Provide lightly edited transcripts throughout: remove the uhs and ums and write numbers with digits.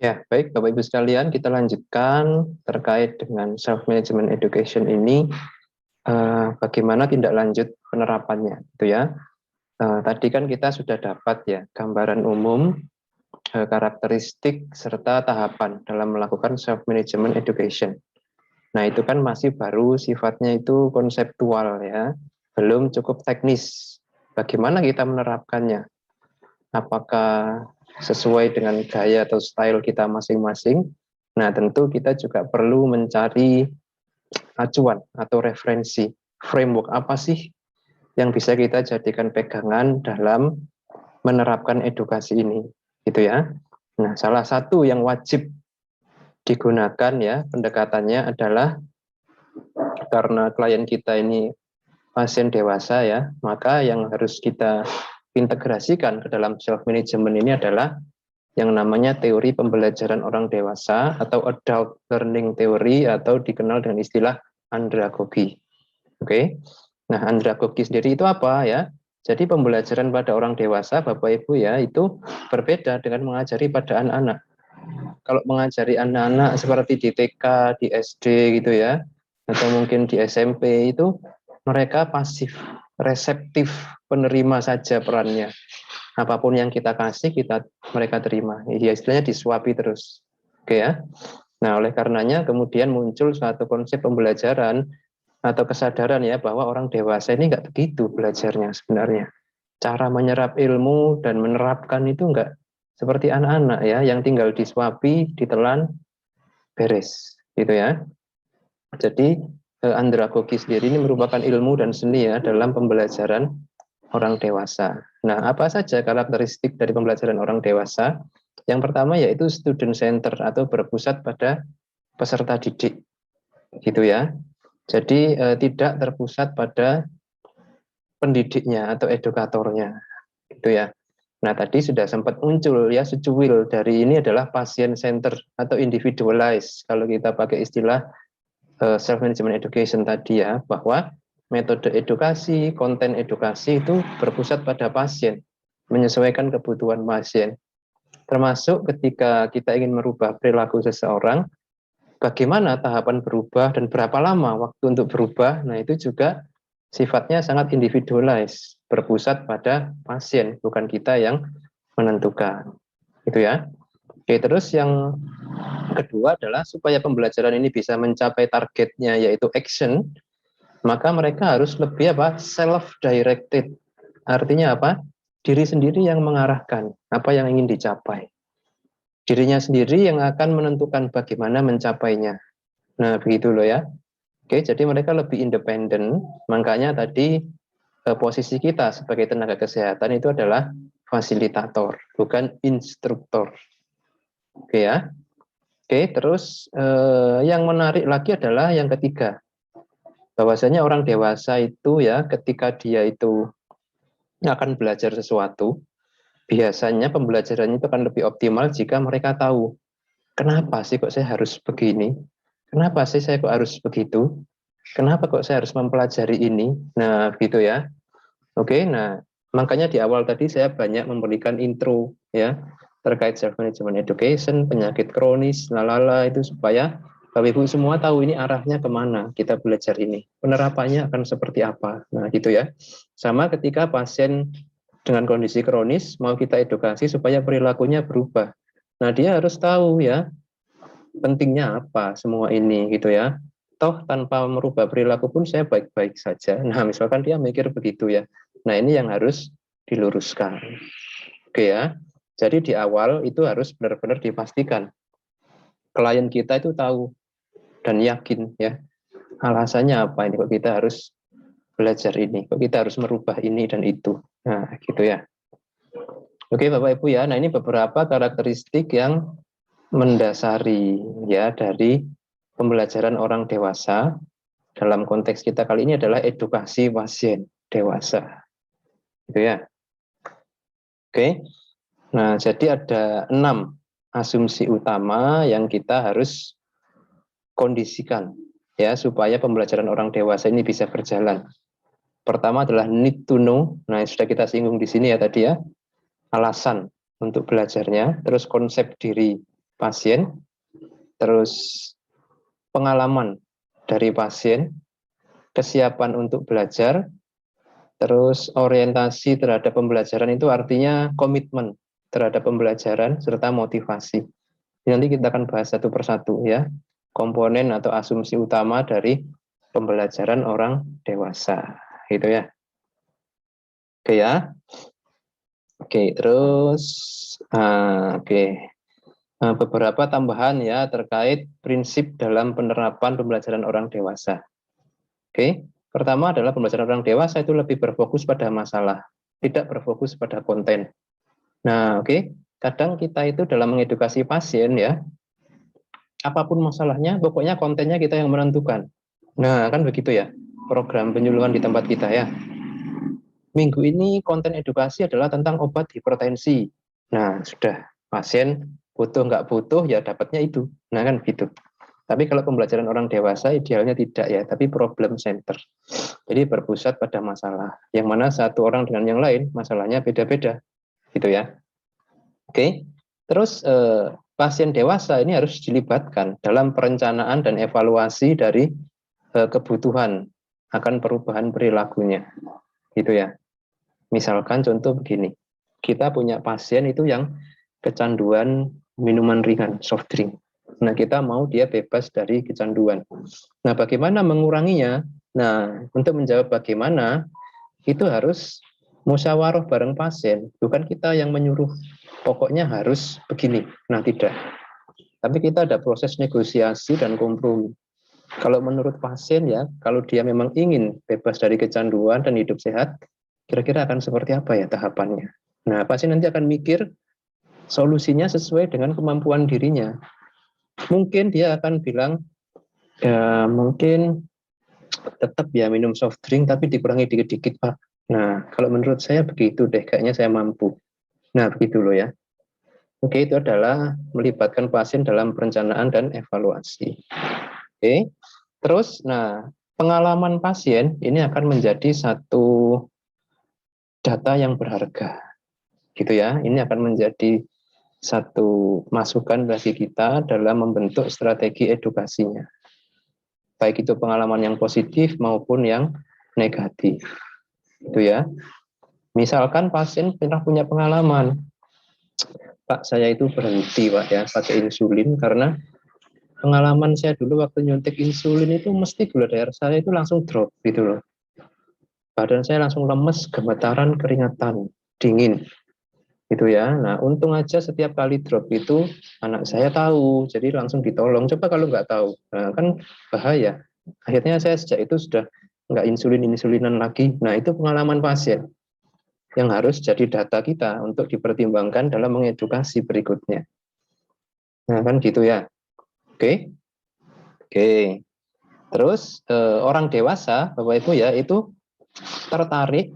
Ya, baik Bapak Ibu sekalian, kita lanjutkan terkait dengan self-management education ini, bagaimana tindak lanjut penerapannya, gitu ya. Tadi kan kita sudah dapat ya gambaran umum, karakteristik serta tahapan dalam melakukan self-management education. Nah, itu kan masih baru sifatnya itu konseptual ya, belum cukup teknis. Bagaimana kita menerapkannya? Apakah sesuai dengan gaya atau style kita masing-masing? Nah, tentu kita juga perlu mencari acuan atau referensi, framework apa sih yang bisa kita jadikan pegangan dalam menerapkan edukasi ini, gitu ya. Nah, salah satu yang wajib digunakan ya pendekatannya adalah karena klien kita ini pasien dewasa ya, maka yang harus kita integrasikan ke dalam self management ini adalah yang namanya teori pembelajaran orang dewasa atau adult learning theory atau dikenal dengan istilah andragogi. Oke. Nah, andragogi sendiri itu apa ya? Jadi pembelajaran pada orang dewasa, Bapak Ibu ya, itu berbeda dengan mengajari pada anak-anak. Kalau mengajari anak-anak seperti di TK, di SD gitu ya, atau mungkin di SMP itu mereka pasif, reseptif, penerima saja perannya. Apapun yang kita kasih, mereka terima. Ya, istilahnya disuapi terus. Oke ya. Nah, oleh karenanya kemudian muncul suatu konsep pembelajaran atau kesadaran ya bahwa orang dewasa ini nggak begitu belajarnya sebenarnya. Cara menyerap ilmu dan menerapkan itu nggak seperti anak-anak ya yang tinggal disuapi, ditelan, beres gitu ya. Jadi andragogi sendiri ini merupakan ilmu dan seni ya dalam pembelajaran orang dewasa. Nah, apa saja karakteristik dari pembelajaran orang dewasa? Yang pertama yaitu student center atau berpusat pada peserta didik, gitu ya. Jadi tidak terpusat pada pendidiknya atau edukatornya, gitu ya. Nah, tadi sudah sempat muncul ya secuil dari ini adalah pasien center atau individualized kalau kita pakai istilah self management education tadi ya, bahwa metode edukasi, konten edukasi itu berpusat pada pasien, menyesuaikan kebutuhan pasien. Termasuk ketika kita ingin merubah perilaku seseorang, bagaimana tahapan berubah dan berapa lama waktu untuk berubah. Nah, itu juga sifatnya sangat individualized, berpusat pada pasien, bukan kita yang menentukan. Itu ya. Oke, terus yang kedua adalah supaya pembelajaran ini bisa mencapai targetnya yaitu action, maka mereka harus lebih self directed. Artinya apa? Diri sendiri yang mengarahkan apa yang ingin dicapai. Dirinya sendiri yang akan menentukan bagaimana mencapainya. Nah, begitu loh ya. Oke, jadi mereka lebih independen. Makanya tadi posisi kita sebagai tenaga kesehatan itu adalah fasilitator, bukan instruktur. Oke ya. Oke, terus yang menarik lagi adalah yang ketiga, bahwasanya orang dewasa itu ya ketika dia itu akan belajar sesuatu, biasanya pembelajarannya itu akan lebih optimal jika mereka tahu kenapa sih kok saya harus begini, kenapa sih saya kok harus begitu, kenapa kok saya harus mempelajari ini. Nah, gitu ya. Oke, nah makanya di awal tadi saya banyak memberikan intro ya terkait self management education, penyakit kronis, lalala itu supaya Bapak Ibu semua tahu ini arahnya kemana kita belajar ini. Penerapannya akan seperti apa. Nah, gitu ya. Sama ketika pasien dengan kondisi kronis mau kita edukasi supaya perilakunya berubah. Nah, dia harus tahu ya pentingnya apa semua ini gitu ya. Toh tanpa merubah perilaku pun saya baik-baik saja. Nah, misalkan dia mikir begitu ya. Nah, ini yang harus diluruskan. Oke ya. Jadi di awal itu harus benar-benar dipastikan klien kita itu tahu dan yakin ya alasannya apa ini kok kita harus belajar ini, kok kita harus merubah ini dan itu. Nah, gitu ya. Oke, Bapak Ibu ya. Nah, ini beberapa karakteristik yang mendasari ya dari pembelajaran orang dewasa. Dalam konteks kita kali ini adalah edukasi pasien dewasa. Gitu ya. Oke. Nah, jadi ada 6 asumsi utama yang kita harus kondisikan ya supaya pembelajaran orang dewasa ini bisa berjalan. Pertama adalah need to know. Nah, sudah kita singgung di sini ya tadi ya. Alasan untuk belajarnya, terus konsep diri. pasien, terus pengalaman dari pasien, kesiapan untuk belajar, terus orientasi terhadap pembelajaran itu artinya komitmen terhadap pembelajaran serta motivasi. Nanti kita akan bahas satu persatu ya, komponen atau asumsi utama dari pembelajaran orang dewasa, gitu ya. Oke ya. Oke, terus beberapa tambahan ya terkait prinsip dalam penerapan pembelajaran orang dewasa. Oke, pertama adalah pembelajaran orang dewasa itu lebih berfokus pada masalah, tidak berfokus pada konten. Nah, oke, kadang kita itu dalam mengedukasi pasien ya, apapun masalahnya, pokoknya kontennya kita yang menentukan. Nah, kan begitu ya, program penyuluhan di tempat kita ya. Minggu ini konten edukasi adalah tentang obat hipertensi. Nah, sudah, pasien butuh nggak butuh, ya dapatnya itu. Nah, kan gitu. Tapi kalau pembelajaran orang dewasa idealnya tidak ya, tapi problem center. Jadi berpusat pada masalah. Yang mana satu orang dengan yang lain, masalahnya beda-beda. Gitu ya. Oke, terus pasien dewasa ini harus dilibatkan dalam perencanaan dan evaluasi dari kebutuhan akan perubahan perilakunya. Gitu ya. Misalkan contoh begini, kita punya pasien itu yang kecanduan minuman ringan, soft drink. Nah, kita mau dia bebas dari kecanduan. Nah, bagaimana menguranginya? Nah, untuk menjawab bagaimana, itu harus musyawarah bareng pasien, bukan kita yang menyuruh, pokoknya harus begini. Nah, tidak. Tapi kita ada proses negosiasi dan kompromi. Kalau menurut pasien ya, kalau dia memang ingin bebas dari kecanduan dan hidup sehat, kira-kira akan seperti apa ya tahapannya. Nah, pasien nanti akan mikir solusinya sesuai dengan kemampuan dirinya. Mungkin dia akan bilang, ya mungkin tetap ya minum soft drink, tapi dikurangi dikit-dikit Pak. Nah, kalau menurut saya begitu deh, kayaknya saya mampu. Nah, begitu loh ya. Oke, itu adalah melibatkan pasien dalam perencanaan dan evaluasi. Oke, terus, nah, pengalaman pasien ini akan menjadi satu data yang berharga, gitu ya. Ini akan menjadi satu masukan bagi kita dalam membentuk strategi edukasinya, baik itu pengalaman yang positif maupun yang negatif, gitu ya. Misalkan pasien pernah punya pengalaman, Pak saya itu berhenti Pak ya pakai insulin karena pengalaman saya dulu waktu nyuntik insulin itu mesti gula darah saya itu langsung drop gitu loh. Badan saya langsung lemes, gemetaran, keringatan, dingin gitu ya. Nah, untung aja setiap kali drop itu anak saya tahu, jadi langsung ditolong. Coba kalau nggak tahu, nah, kan bahaya. Akhirnya saya sejak itu sudah nggak insulinan lagi. Nah, itu pengalaman pasien yang harus jadi data kita untuk dipertimbangkan dalam mengedukasi berikutnya. Nah, kan gitu ya. Oke, oke. Terus orang dewasa, Bapak Ibu ya, itu tertarik,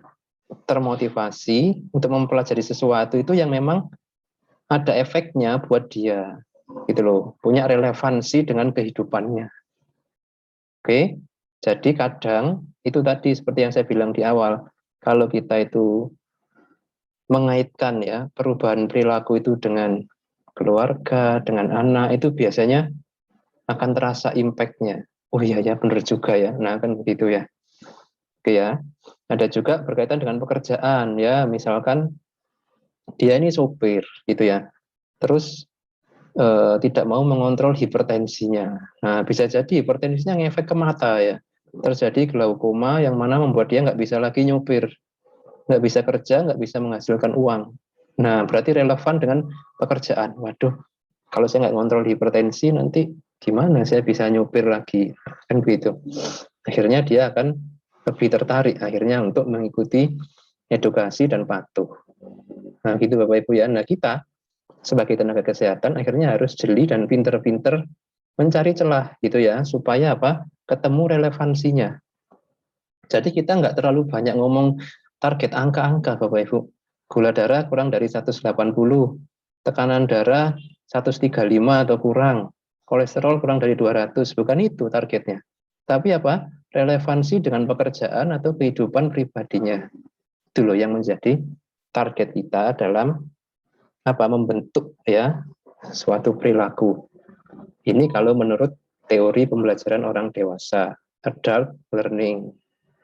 termotivasi untuk mempelajari sesuatu itu yang memang ada efeknya buat dia, gitu loh, punya relevansi dengan kehidupannya. Oke, jadi kadang itu tadi seperti yang saya bilang di awal, kalau kita itu mengaitkan ya perubahan perilaku itu dengan keluarga, dengan anak, itu biasanya akan terasa impact-nya. Oh iya ya, benar juga ya. Nah, kan begitu ya. Oke ya. Ada juga berkaitan dengan pekerjaan ya, misalkan dia ini sopir gitu ya. Terus tidak mau mengontrol hipertensinya. Nah, bisa jadi hipertensinya ngefek ke mata ya. Terjadi glaukoma yang mana membuat dia nggak bisa lagi nyopir, nggak bisa kerja, nggak bisa menghasilkan uang. Nah, berarti relevan dengan pekerjaan. Waduh, kalau saya nggak ngontrol hipertensi, nanti gimana saya bisa nyopir lagi? Kan begitu. Akhirnya dia akan lebih tertarik akhirnya untuk mengikuti edukasi dan patuh. Nah, gitu Bapak Ibu ya. Nah, kita sebagai tenaga kesehatan akhirnya harus jeli dan pinter-pinter mencari celah gitu ya, supaya apa? Ketemu relevansinya. Jadi kita nggak terlalu banyak ngomong target angka-angka Bapak Ibu. Gula darah kurang dari 180, tekanan darah 135 atau kurang, kolesterol kurang dari 200, bukan itu targetnya. Tapi apa? Relevansi dengan pekerjaan atau kehidupan pribadinya. Itu loh yang menjadi target kita dalam apa membentuk ya suatu perilaku. Ini kalau menurut teori pembelajaran orang dewasa, adult learning.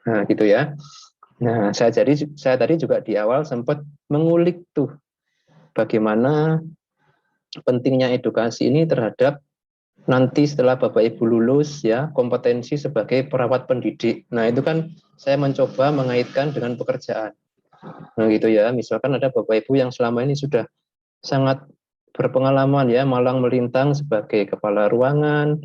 Nah, gitu ya. Nah, saya tadi juga di awal sempat mengulik tuh bagaimana pentingnya edukasi ini terhadap nanti setelah Bapak Ibu lulus ya, kompetensi sebagai perawat pendidik. Nah, itu kan saya mencoba mengaitkan dengan pekerjaan. Nah, gitu ya. Misalkan ada Bapak Ibu yang selama ini sudah sangat berpengalaman ya, malang melintang sebagai kepala ruangan,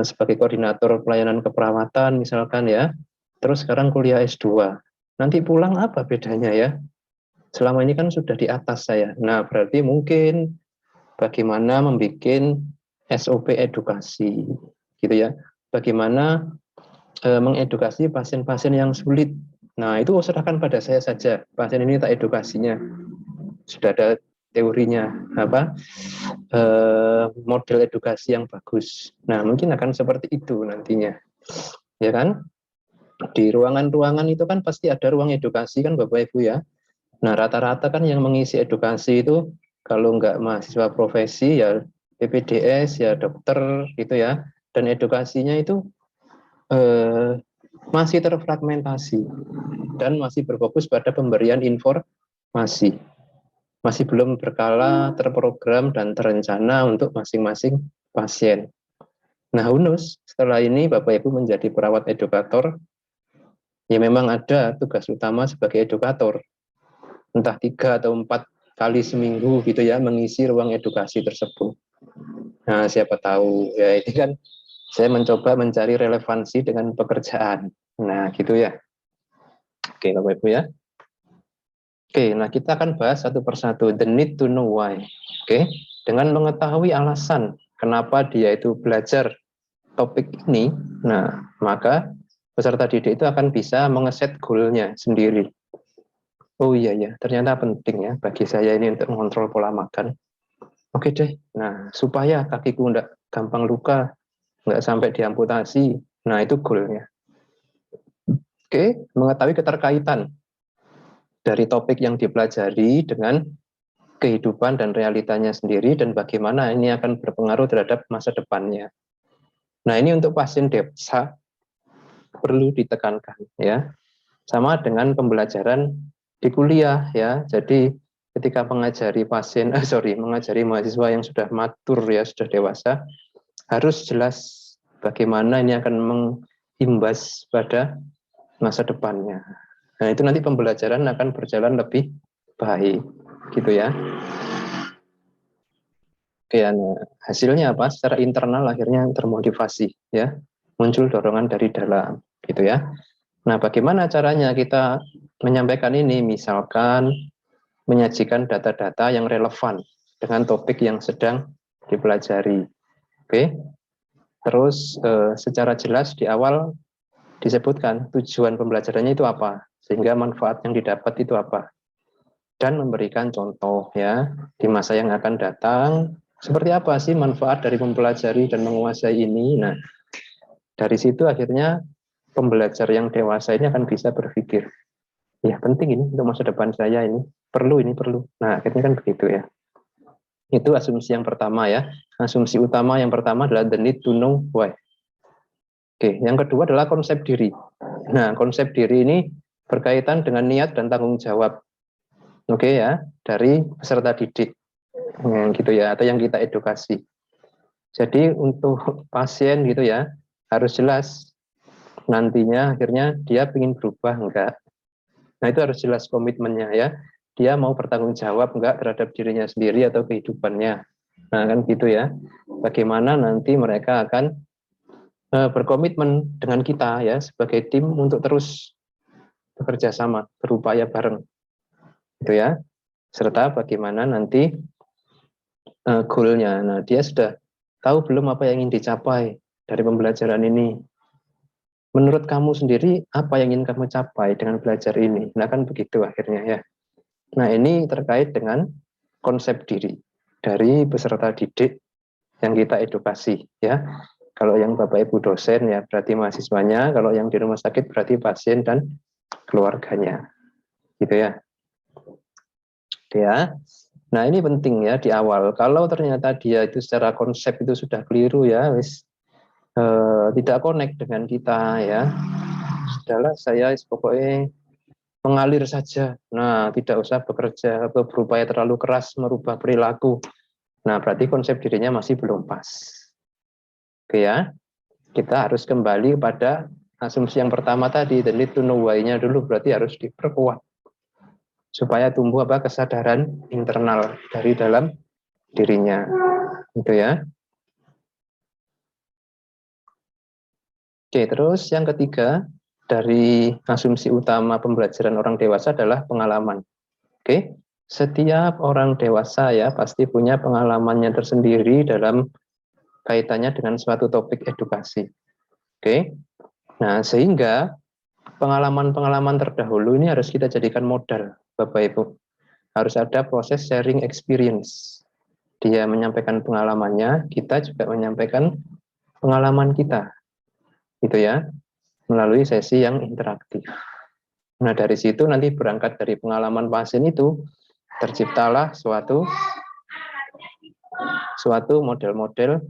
sebagai koordinator pelayanan keperawatan misalkan ya. Terus sekarang kuliah S2. Nanti pulang apa bedanya ya? Selama ini kan sudah di atas saya. Nah, berarti mungkin bagaimana membuat SOP edukasi, gitu ya. Bagaimana mengedukasi pasien-pasien yang sulit. Nah, itu serahkan pada saya saja. Pasien ini tak edukasinya. Sudah ada teorinya, model edukasi yang bagus. Nah, mungkin akan seperti itu nantinya. Ya kan? Di ruangan-ruangan itu kan pasti ada ruang edukasi kan Bapak Ibu ya. Nah, rata-rata kan yang mengisi edukasi itu kalau nggak mahasiswa profesi ya PPDS ya dokter gitu ya, dan edukasinya itu masih terfragmentasi dan masih berfokus pada pemberian informasi, masih belum berkala, terprogram dan terencana untuk masing-masing pasien. Nah, UNUS setelah ini Bapak Ibu menjadi perawat edukator, ya memang ada tugas utama sebagai edukator, entah 3 atau 4 kali seminggu gitu ya, mengisi ruang edukasi tersebut. Nah, siapa tahu ya, ini kan saya mencoba mencari relevansi dengan pekerjaan. Nah, gitu ya. Oke, Bapak Ibu ya. Oke, nah kita akan bahas satu persatu, the need to know why. Oke, dengan mengetahui alasan kenapa dia itu belajar topik ini, nah maka peserta didik itu akan bisa mengeset goalnya sendiri. Oh iya ya, ternyata penting ya bagi saya ini untuk mengontrol pola makan. Oke deh, nah supaya kakiku nggak gampang luka, nggak sampai diamputasi, nah itu goalnya. Oke, mengetahui keterkaitan dari topik yang dipelajari dengan kehidupan dan realitanya sendiri dan bagaimana ini akan berpengaruh terhadap masa depannya. Nah, ini untuk pasien dewasa perlu ditekankan ya. Sama dengan pembelajaran di kuliah ya. Jadi ketika mengajari mengajari mahasiswa yang sudah matur ya, sudah dewasa, harus jelas bagaimana ini akan mengimbas pada masa depannya. Nah, itu nanti pembelajaran akan berjalan lebih baik, gitu ya. Oke, nah, hasilnya apa? Secara internal akhirnya termotivasi, ya, muncul dorongan dari dalam, gitu ya. Nah, bagaimana caranya kita menyampaikan ini? Misalkan menyajikan data-data yang relevan dengan topik yang sedang dipelajari. Oke, terus secara jelas di awal disebutkan tujuan pembelajarannya itu apa, sehingga manfaat yang didapat itu apa, dan memberikan contoh ya di masa yang akan datang. Seperti apa sih manfaat dari mempelajari dan menguasai ini? Nah, dari situ akhirnya pembelajar yang dewasa ini akan bisa berpikir, ya penting ini untuk masa depan saya ini, perlu. Nah, akhirnya kan begitu ya. Itu asumsi yang pertama ya. Asumsi utama yang pertama adalah the need to know why. Oke, yang kedua adalah konsep diri. Nah, konsep diri ini berkaitan dengan niat dan tanggung jawab. Oke ya, dari peserta didik. Gitu ya, atau yang kita edukasi. Jadi untuk pasien gitu ya, harus jelas nantinya akhirnya dia ingin berubah enggak. Nah, itu harus jelas komitmennya ya. Dia mau bertanggung jawab enggak terhadap dirinya sendiri atau kehidupannya. Nah, kan gitu ya. Bagaimana nanti mereka akan berkomitmen dengan kita ya sebagai tim untuk terus bekerja sama, berupaya bareng. Gitu ya. Serta bagaimana nanti goalnya. Nah, dia sudah tahu belum apa yang ingin dicapai dari pembelajaran ini. Menurut kamu sendiri, apa yang ingin kamu capai dengan belajar ini? Nah, kan begitu akhirnya ya. Nah, ini terkait dengan konsep diri dari peserta didik yang kita edukasi ya. Kalau yang Bapak Ibu dosen ya berarti mahasiswanya, kalau yang di rumah sakit berarti pasien dan keluarganya. Gitu ya. Ya. Nah, ini penting ya di awal. Kalau ternyata dia itu secara konsep itu sudah keliru ya, wis tidak connect dengan kita ya. Sudahlah, saya pokoknya mengalir saja. Nah, tidak usah bekerja atau berupaya terlalu keras merubah perilaku. Nah, berarti konsep dirinya masih belum pas. Oke ya, kita harus kembali pada asumsi yang pertama tadi, the need to know why-nya dulu, berarti harus diperkuat supaya tumbuh kesadaran internal dari dalam dirinya. Gitu ya. Oke, terus yang ketiga dari asumsi utama pembelajaran orang dewasa adalah pengalaman. Oke, setiap orang dewasa ya pasti punya pengalamannya tersendiri dalam kaitannya dengan suatu topik edukasi. Oke, nah sehingga pengalaman-pengalaman terdahulu ini harus kita jadikan modal, Bapak Ibu. Harus ada proses sharing experience. Dia menyampaikan pengalamannya, kita juga menyampaikan pengalaman kita, gitu ya, melalui sesi yang interaktif. Nah, dari situ nanti berangkat dari pengalaman pasien itu, terciptalah suatu model-model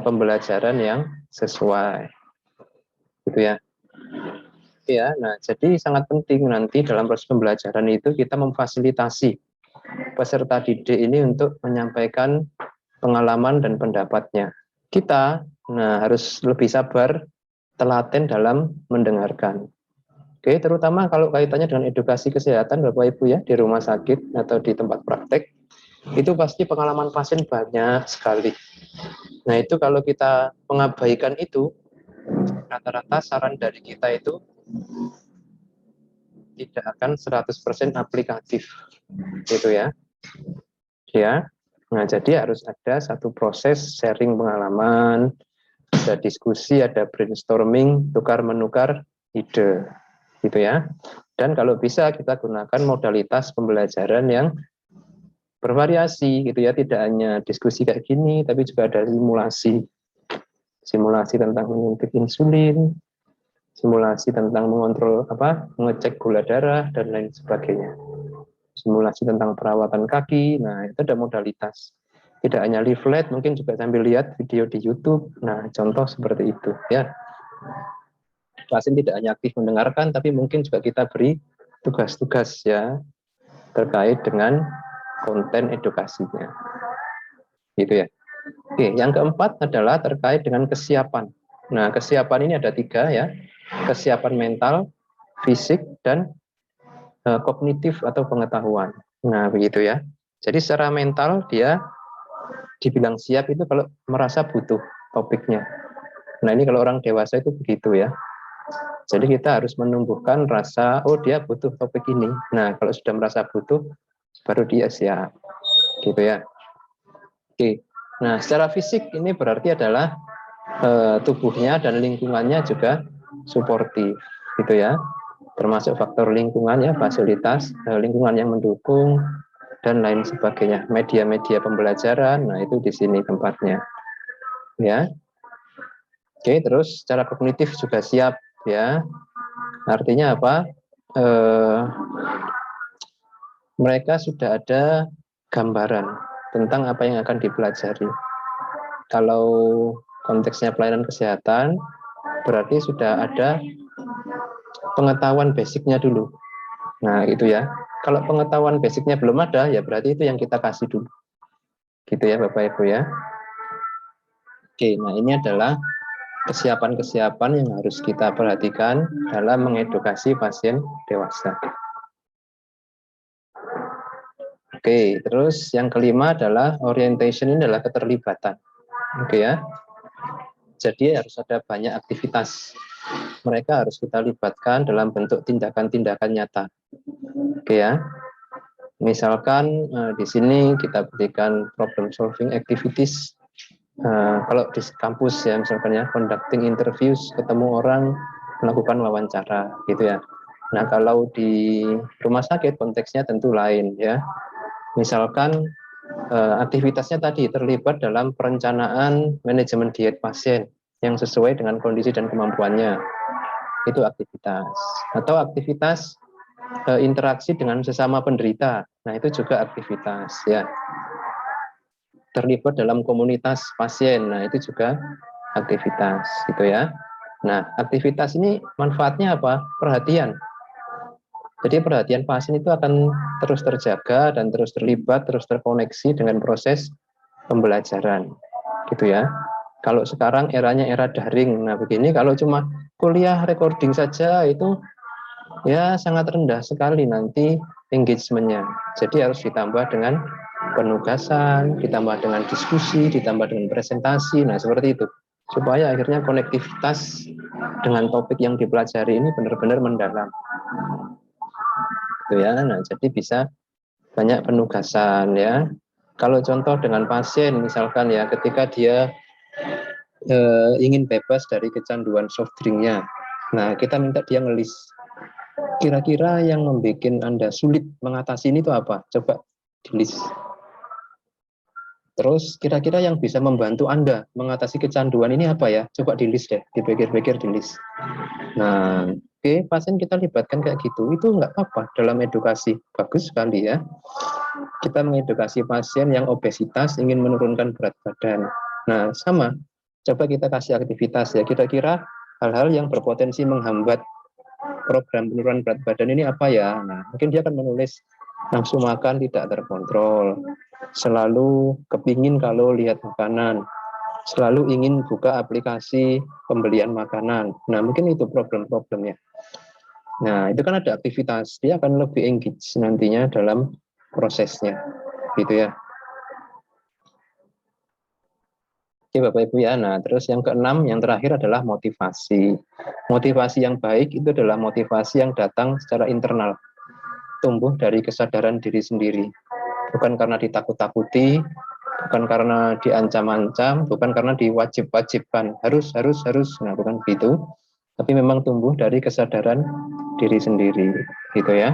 pembelajaran yang sesuai. Gitu ya. Ya, nah jadi sangat penting nanti dalam proses pembelajaran itu kita memfasilitasi peserta didik ini untuk menyampaikan pengalaman dan pendapatnya. Kita harus lebih sabar, telaten dalam mendengarkan. Oke, terutama kalau kaitannya dengan edukasi kesehatan Bapak Ibu ya, di rumah sakit atau di tempat praktek, itu pasti pengalaman pasien banyak sekali. Nah, itu kalau kita mengabaikan itu, rata-rata saran dari kita itu tidak akan 100% aplikatif. Gitu ya. Ya. Nah, jadi harus ada satu proses sharing pengalaman, ada diskusi, ada brainstorming, tukar-menukar ide. Gitu ya. Dan kalau bisa kita gunakan modalitas pembelajaran yang bervariasi gitu ya, tidak hanya diskusi kayak gini, tapi juga ada simulasi tentang menyuntik insulin, simulasi tentang mengontrol mengecek gula darah dan lain sebagainya, simulasi tentang perawatan kaki. Nah, itu ada modalitas, tidak hanya leaflet, mungkin juga sambil lihat video di YouTube. Nah, contoh seperti itu ya. Pasien tidak hanya aktif mendengarkan, tapi mungkin juga kita beri tugas-tugas ya terkait dengan konten edukasinya, gitu ya. Oke, yang keempat adalah terkait dengan kesiapan. Nah, kesiapan ini ada 3 ya, kesiapan mental, fisik, dan kognitif atau pengetahuan. Nah, begitu ya. Jadi secara mental dia dibilang siap itu kalau merasa butuh topiknya. Nah, ini kalau orang dewasa itu begitu ya. Jadi kita harus menumbuhkan rasa, oh dia butuh topik ini. Nah, kalau sudah merasa butuh, baru dia siap. Gitu ya. Oke. Nah, secara fisik ini berarti adalah tubuhnya dan lingkungannya juga suportif, gitu ya. Termasuk faktor lingkungan ya, fasilitas, lingkungan yang mendukung, dan lain sebagainya. Media-media pembelajaran, nah itu di sini tempatnya. Ya. Oke, terus secara kognitif juga siap ya. Artinya apa? Mereka sudah ada gambaran tentang apa yang akan dipelajari. Kalau konteksnya pelayanan kesehatan, berarti sudah ada pengetahuan basicnya dulu. Nah, itu ya. Kalau pengetahuan basicnya belum ada, ya berarti itu yang kita kasih dulu. Gitu ya, Bapak Ibu ya. Oke, nah ini adalah kesiapan-kesiapan yang harus kita perhatikan dalam mengedukasi pasien dewasa. Oke, terus yang kelima adalah orientation, ini adalah keterlibatan. Oke ya. Jadi harus ada banyak aktivitas. Mereka harus kita libatkan dalam bentuk tindakan-tindakan nyata. Oke ya. Misalkan di sini kita berikan problem solving activities. Kalau di kampus ya misalkan ya, conducting interviews, ketemu orang, melakukan wawancara gitu ya. Nah, kalau di rumah sakit konteksnya tentu lain ya. Misalkan aktivitasnya tadi terlibat dalam perencanaan manajemen diet pasien yang sesuai dengan kondisi dan kemampuannya. Itu aktivitas. Atau aktivitas interaksi dengan sesama penderita. Nah, itu juga aktivitas ya. Terlibat dalam komunitas pasien. Nah, itu juga aktivitas gitu ya. Nah, aktivitas ini manfaatnya apa? Perhatian. Jadi perhatian pasien itu akan terus terjaga dan terus terlibat, terus terkoneksi dengan proses pembelajaran, gitu ya. Kalau sekarang eranya era daring, nah begini kalau cuma kuliah recording saja itu ya sangat rendah sekali nanti engagementnya. Jadi harus ditambah dengan penugasan, ditambah dengan diskusi, ditambah dengan presentasi, nah seperti itu. Supaya akhirnya konektivitas dengan topik yang dipelajari ini benar-benar mendalam. Gitu ya. Nah, jadi bisa banyak penugasan ya. Kalau contoh dengan pasien misalkan ya ketika dia ingin bebas dari kecanduan soft drinknya. Nah, kita minta dia ngelis. Kira-kira yang membuat Anda sulit mengatasi ini itu apa? Coba di-list. Terus kira-kira yang bisa membantu Anda mengatasi kecanduan ini apa ya? Coba di-list deh, dipikir-pikir di-list. Nah, oke, pasien kita libatkan kayak gitu, itu nggak apa-apa dalam edukasi. Bagus sekali ya. Kita mengedukasi pasien yang obesitas ingin menurunkan berat badan. Nah, sama. Coba kita kasih aktivitas ya. Kira-kira hal-hal yang berpotensi menghambat program penurunan berat badan ini apa ya? Nah, mungkin dia akan menulis nafsu makan tidak terkontrol, selalu kepingin kalau lihat makanan, selalu ingin buka aplikasi pembelian makanan. Nah, mungkin itu problem-problemnya. Nah, itu kan ada aktivitas, dia akan lebih engage nantinya dalam prosesnya, gitu ya. Oke Bapak Ibu ya, nah terus yang keenam, yang terakhir adalah motivasi. Motivasi yang baik itu adalah motivasi yang datang secara internal, tumbuh dari kesadaran diri sendiri. Bukan karena ditakut-takuti, bukan karena diancam-ancam, bukan karena diwajib-wajibkan, harus, nah bukan begitu. Tapi memang tumbuh dari kesadaran diri sendiri, gitu ya.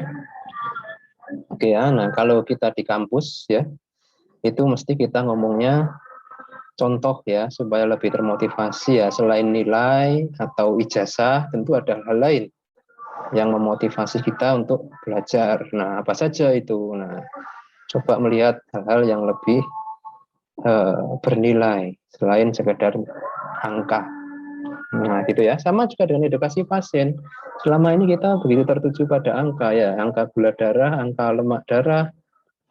Oke ya, nah kalau kita di kampus ya, itu mesti kita ngomongnya contoh ya supaya lebih termotivasi ya. Selain nilai atau ijazah tentu ada hal lain yang memotivasi kita untuk belajar. Nah, apa saja itu? Nah, coba melihat hal-hal yang lebih bernilai selain sekedar angka. Nah, gitu ya. Sama juga dengan edukasi pasien. Selama ini kita begitu tertuju pada angka ya, angka gula darah, angka lemak darah,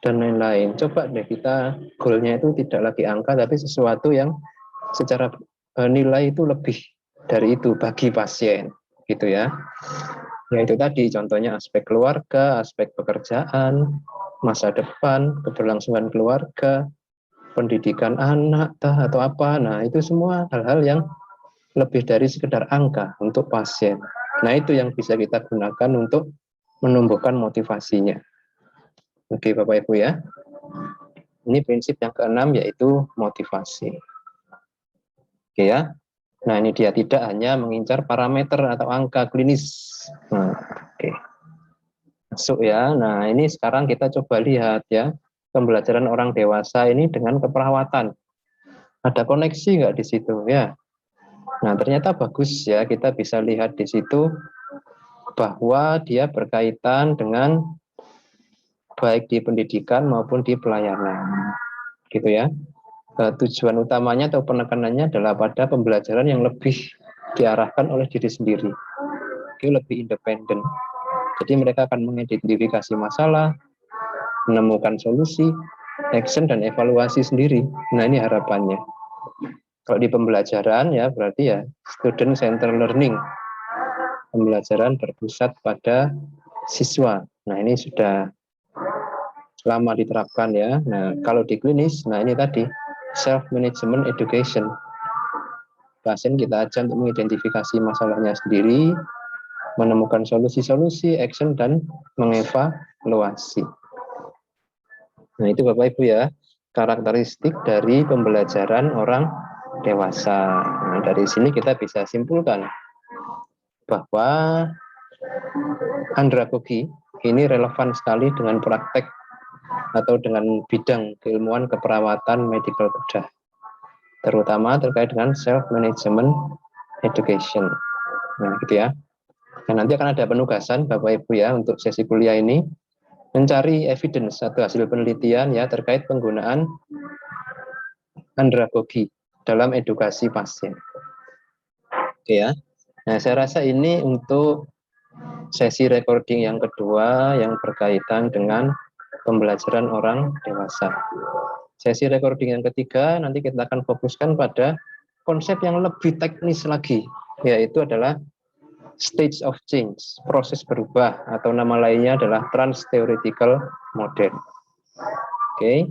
dan lain-lain. Coba deh kita goalnya itu tidak lagi angka, tapi sesuatu yang secara nilai itu lebih dari itu bagi pasien, gitu ya. Ya itu tadi contohnya aspek keluarga, aspek pekerjaan, masa depan, keberlangsungan keluarga, pendidikan anak atau apa. Nah itu semua hal-hal yang lebih dari sekedar angka untuk pasien. Nah itu yang bisa kita gunakan untuk menumbuhkan motivasinya. Oke Bapak Ibu ya. Ini prinsip yang keenam yaitu motivasi. Oke ya. Nah ini dia tidak hanya mengincar parameter atau angka klinis. Nah, oke. Masuk ya. Nah ini sekarang kita coba lihat ya pembelajaran orang dewasa ini dengan keperawatan. Ada koneksi nggak di situ ya? Nah ternyata bagus ya kita bisa lihat di situ bahwa dia berkaitan dengan baik di pendidikan maupun di pelayanan, gitu ya. Tujuan utamanya atau penekanannya adalah pada pembelajaran yang lebih diarahkan oleh diri sendiri, lebih independen. Jadi mereka akan mengidentifikasi masalah, menemukan solusi, action dan evaluasi sendiri. Nah ini harapannya. Kalau di pembelajaran ya berarti ya student center learning, pembelajaran berpusat pada siswa. Nah ini sudah lama diterapkan ya. Nah, kalau di klinis, nah ini tadi self management education. Pasien kita ajak untuk mengidentifikasi masalahnya sendiri, menemukan solusi-solusi, action dan mengevaluasi. Nah, itu Bapak Ibu ya, karakteristik dari pembelajaran orang dewasa. Nah, dari sini kita bisa simpulkan bahwa andragogi ini relevan sekali dengan praktek atau dengan bidang keilmuan keperawatan medical bedah, terutama terkait dengan self management education. Nah, gitu ya. Nah, nanti akan ada penugasan Bapak Ibu ya untuk sesi kuliah ini, mencari evidence atau hasil penelitian ya terkait penggunaan andragogi dalam edukasi pasien. Oke ya. Nah, saya rasa ini untuk sesi recording yang kedua yang berkaitan dengan pembelajaran orang dewasa. Sesi recording yang ketiga nanti kita akan fokuskan pada konsep yang lebih teknis lagi, yaitu adalah stage of change, proses berubah, atau nama lainnya adalah trans-theoretical model. Oke.